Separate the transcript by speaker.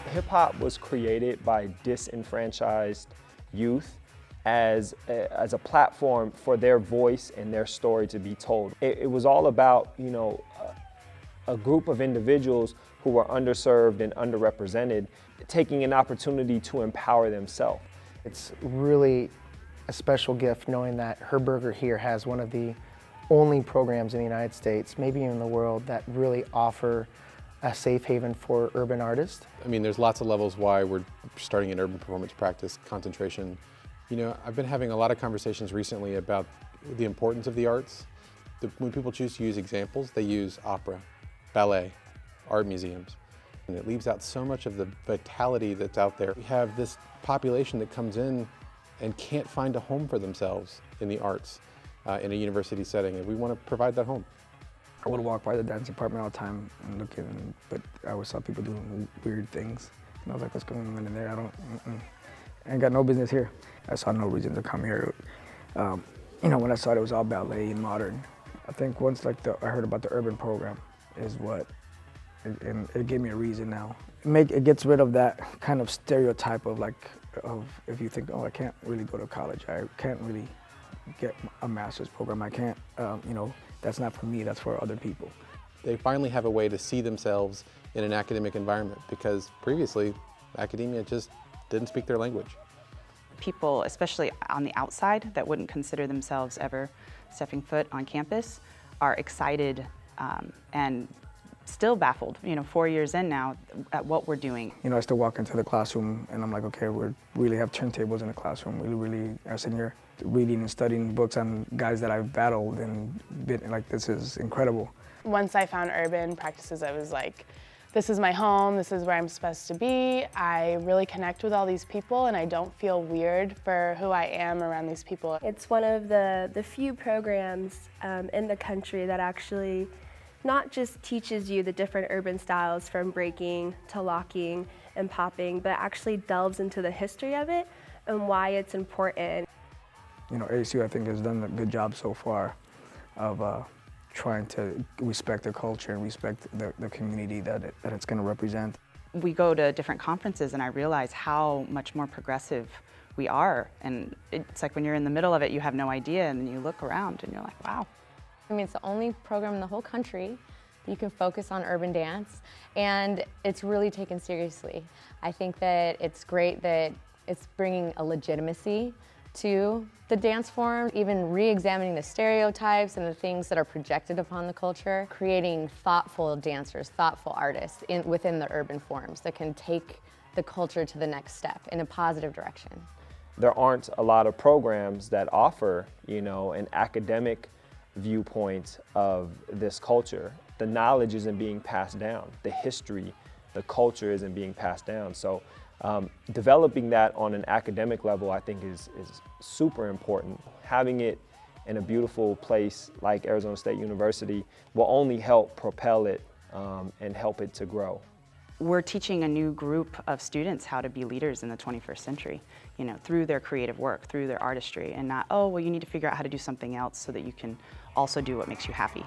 Speaker 1: Hip hop was created by disenfranchised youth as a platform for their voice and their story to be told. It was all about, a group of individuals who were underserved and underrepresented, taking an opportunity to empower themselves.
Speaker 2: It's really a special gift knowing that Her Burger here has one of the only programs in the United States, maybe even the world, that really offer a safe haven for urban artists.
Speaker 3: I mean, there's lots of levels why we're starting an urban performance practice concentration. I've been having a lot of conversations recently about the importance of the arts. When people choose to use examples, they use opera, ballet, art museums. And it leaves out so much of the vitality that's out there. We have this population that comes in and can't find a home for themselves in the arts in a university setting, and we want to provide that home.
Speaker 4: I would walk by the dance department all the time and look at them, but I always saw people doing weird things. And I was like, what's going on in there? I ain't got no business here. I saw no reason to come here. When I saw it was all ballet and modern. I think once I heard about the urban program is what, and it gave me a reason now. It gets rid of that kind of stereotype of if you think, oh, I can't really go to college, I can't really get a master's program, I can't, that's not for me, that's for other people.
Speaker 3: They finally have a way to see themselves in an academic environment because previously academia just didn't speak their language.
Speaker 5: People, especially on the outside, that wouldn't consider themselves ever stepping foot on campus, are excited and still baffled, 4 years in now, at what we're doing.
Speaker 4: I still walk into the classroom and I'm like, okay, we really have turntables in the classroom. We really are sitting here reading and studying books on guys that I've battled and been like, this is incredible.
Speaker 6: Once I found urban practices, I was like, this is my home, this is where I'm supposed to be. I really connect with all these people and I don't feel weird for who I am around these people.
Speaker 7: It's one of the few programs in the country that actually not just teaches you the different urban styles from breaking to locking and popping, but actually delves into the history of it and why it's important.
Speaker 4: ASU, I think, has done a good job so far of trying to respect the culture and respect the community that it's going to represent.
Speaker 5: We go to different conferences and I realize how much more progressive we are. And it's like when you're in the middle of it, you have no idea, and then you look around and you're like, wow.
Speaker 8: I mean, it's the only program in the whole country that you can focus on urban dance, and it's really taken seriously. I think that it's great that it's bringing a legitimacy to the dance form, even re-examining the stereotypes and the things that are projected upon the culture, creating thoughtful dancers, thoughtful artists within the urban forms that can take the culture to the next step in a positive direction.
Speaker 1: There aren't a lot of programs that offer, an academic viewpoint of this culture. The knowledge isn't being passed down. The history, the culture isn't being passed down. So developing that on an academic level, I think is super important. Having it in a beautiful place like Arizona State University will only help propel it and help it to grow.
Speaker 5: We're teaching a new group of students how to be leaders in the 21st century, through their creative work, through their artistry, and not, oh, well, you need to figure out how to do something else so that you can also do what makes you happy.